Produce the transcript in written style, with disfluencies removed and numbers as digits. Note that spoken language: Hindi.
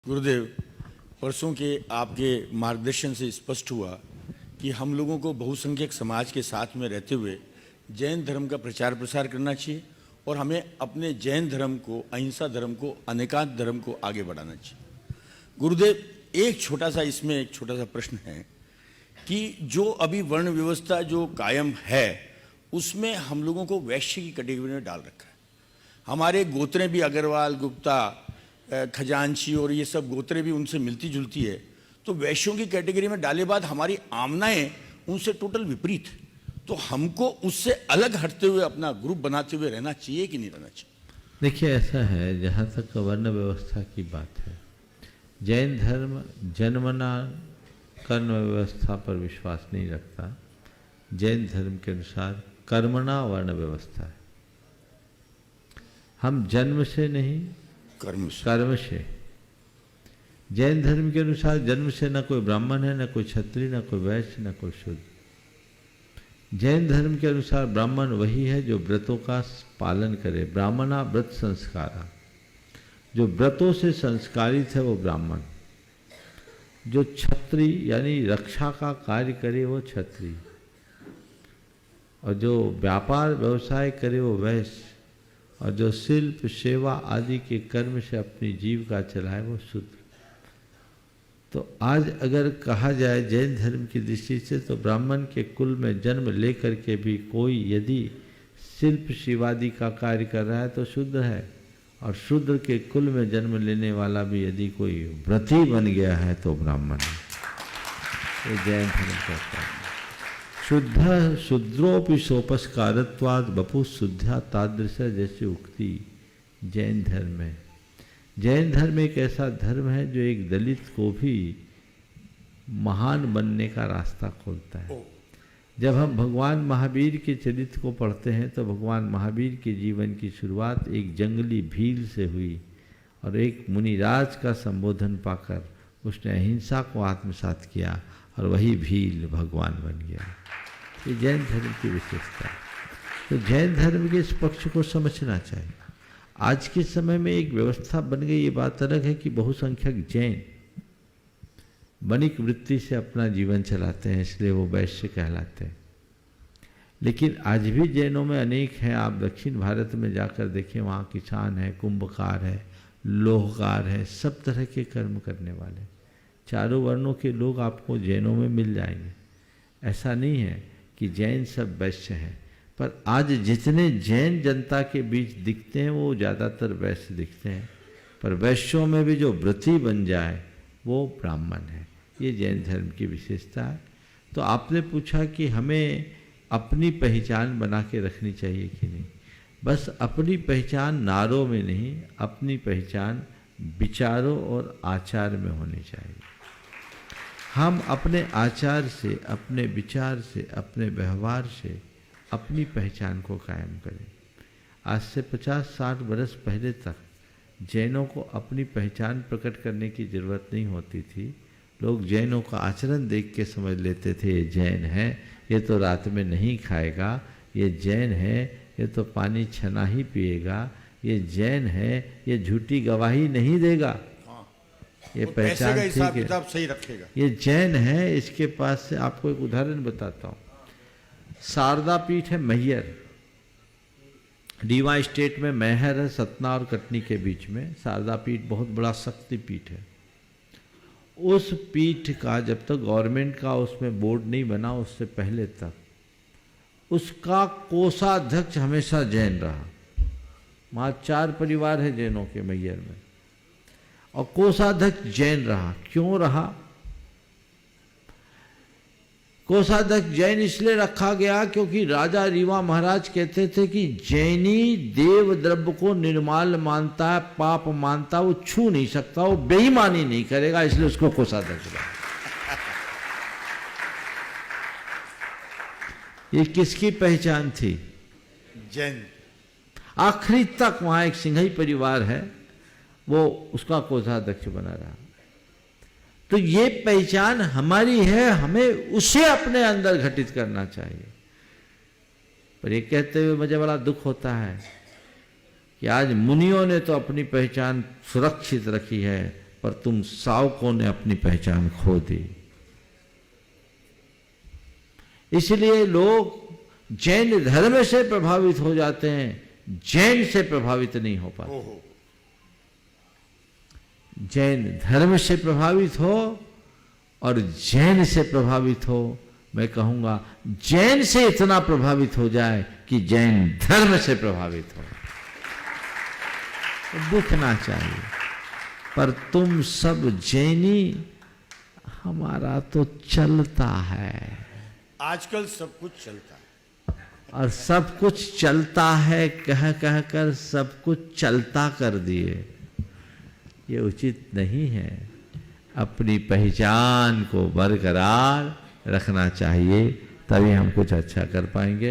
गुरुदेव, परसों के आपके मार्गदर्शन से स्पष्ट हुआ कि हम लोगों को बहुसंख्यक समाज के साथ में रहते हुए जैन धर्म का प्रचार प्रसार करना चाहिए और हमें अपने जैन धर्म को, अहिंसा धर्म को, अनेकांत धर्म को आगे बढ़ाना चाहिए। गुरुदेव, एक छोटा सा प्रश्न है कि जो अभी वर्ण व्यवस्था जो कायम है उसमें हम लोगों को वैश्य की कैटेगरी में डाल रखा है। हमारे गोत्रें भी अग्रवाल, गुप्ता, खजांची और ये सब गोत्रें भी उनसे मिलती जुलती है, तो वैश्यों की कैटेगरी में डाले बाद हमारी आमनाएं उनसे टोटल विपरीत। तो हमको उससे अलग हटते हुए अपना ग्रुप बनाते हुए रहना चाहिए कि नहीं रहना चाहिए? देखिए, ऐसा है, जहाँ तक वर्ण व्यवस्था की बात है, जैन धर्म जन्मना कर्ण व्यवस्था पर विश्वास नहीं रखता। जैन धर्म के अनुसार कर्मणा वर्ण व्यवस्था है। हम जन्म से नहीं, कर्म से। जैन धर्म के अनुसार जन्म से न कोई ब्राह्मण है, न कोई क्षत्रिय, न कोई वैश्य, न कोई शूद्र। जैन धर्म के अनुसार ब्राह्मण वही है जो व्रतों का पालन करे। ब्राह्मणा व्रत संस्कारा, जो व्रतों से संस्कारित है वो ब्राह्मण। जो क्षत्रिय यानी रक्षा का कार्य करे वो क्षत्रिय, और जो व्यापार व्यवसाय करे वो वैश्य, और जो शिल्प सेवा आदि के कर्म से अपनी जीविका चलाए वो शूद्र। तो आज अगर कहा जाए जैन धर्म की दृष्टि से, तो ब्राह्मण के कुल में जन्म लेकर के भी कोई यदि शिल्प शिवादि का कार्य कर रहा है तो शूद्र है, और शूद्र के कुल में जन्म लेने वाला भी यदि कोई व्रती बन गया है तो ब्राह्मण है। ये जैन धर्म कहता है। शुद्ध शूद्रोपि सोपस्कारत्वाद बपु शुद्धा तादृश जैसी उक्ति जैन धर्म है। जैन धर्म एक ऐसा धर्म है जो एक दलित को भी महान बनने का रास्ता खोलता है। जब हम भगवान महावीर के चरित्र को पढ़ते हैं तो भगवान महावीर के जीवन की शुरुआत एक जंगली भील से हुई, और एक मुनिराज का संबोधन पाकर उसने अहिंसा को आत्मसात किया और वही भील भगवान बन गया। ये जैन धर्म की विशेषता है। तो जैन धर्म के इस पक्ष को समझना चाहिए। आज के समय में एक व्यवस्था बन गई, ये बात अलग है कि बहुसंख्यक जैन वणिक वृत्ति से अपना जीवन चलाते हैं, इसलिए वो वैश्य कहलाते हैं। लेकिन आज भी जैनों में अनेक हैं। आप दक्षिण भारत में जाकर देखें, वहाँ किसान है, कुंभकार है, लोहकार है, सब तरह के कर्म करने वाले चारों वर्णों के लोग आपको जैनों में मिल जाएंगे। ऐसा नहीं है कि जैन सब वैश्य हैं, पर आज जितने जैन जनता के बीच दिखते हैं वो ज़्यादातर वैश्य दिखते हैं, पर वैश्यों में भी जो व्रती बन जाए वो ब्राह्मण है। ये जैन धर्म की विशेषता है। तो आपने पूछा कि हमें अपनी पहचान बना के रखनी चाहिए कि नहीं। बस अपनी पहचान नारों में नहीं, अपनी पहचान विचारों और आचार में होनी चाहिए। हम अपने आचार से, अपने विचार से, अपने व्यवहार से अपनी पहचान को कायम करें। आज से 50-60 बरस पहले तक जैनों को अपनी पहचान प्रकट करने की ज़रूरत नहीं होती थी। लोग जैनों का आचरण देख के समझ लेते थे, ये जैन है, ये तो रात में नहीं खाएगा, ये जैन है, ये तो पानी छना ही पिएगा, ये जैन है, ये झूठी गवाही नहीं देगा, ये पहचान ठीक है, सही रखेगा, ये जैन है। इसके पास से आपको एक उदाहरण बताता हूँ। शारदा पीठ है मैहर, रीवा स्टेट में मैहर है, सतना और कटनी के बीच में। शारदा पीठ बहुत बड़ा शक्ति पीठ है। उस पीठ का जब तक गवर्नमेंट का उसमें बोर्ड नहीं बना, उससे पहले तक उसका कोषाध्यक्ष हमेशा जैन रहा। वहाँ 4 परिवार है जैनों के मैहर में, और कोषाध्यक्ष जैन रहा। क्यों रहा? कोषाध्यक्ष जैन इसलिए रखा गया क्योंकि राजा रीवा महाराज कहते थे कि जैनी देव द्रव्य को निर्माल मानता है, पाप मानता, वो छू नहीं सकता, वो बेईमानी नहीं करेगा, इसलिए उसको कोषाध्यक्ष रखा। ये किसकी पहचान थी? जैन। आखिरी तक वहां एक सिंघई परिवार है, वो उसका कोषाध्यक्ष बना रहा। तो ये पहचान हमारी है, हमें उसे अपने अंदर घटित करना चाहिए। पर ये कहते हुए मुझे बड़ा दुख होता है कि आज मुनियों ने तो अपनी पहचान सुरक्षित रखी है, पर तुम सावकों ने अपनी पहचान खो दी। इसलिए लोग जैन धर्म से प्रभावित हो जाते हैं, जैन से प्रभावित नहीं हो पाते। जैन धर्म से प्रभावित हो और जैन से प्रभावित हो, मैं कहूंगा जैन से इतना प्रभावित हो जाए कि जैन धर्म से प्रभावित हो, तो दिखना चाहिए। पर तुम सब जैनी, हमारा तो चलता है, आजकल सब कुछ चलता है और सब कुछ चलता है कह कह कर सब कुछ चलता कर दिए, ये उचित नहीं है। अपनी पहचान को बरकरार रखना चाहिए, तभी हम कुछ अच्छा कर पाएंगे।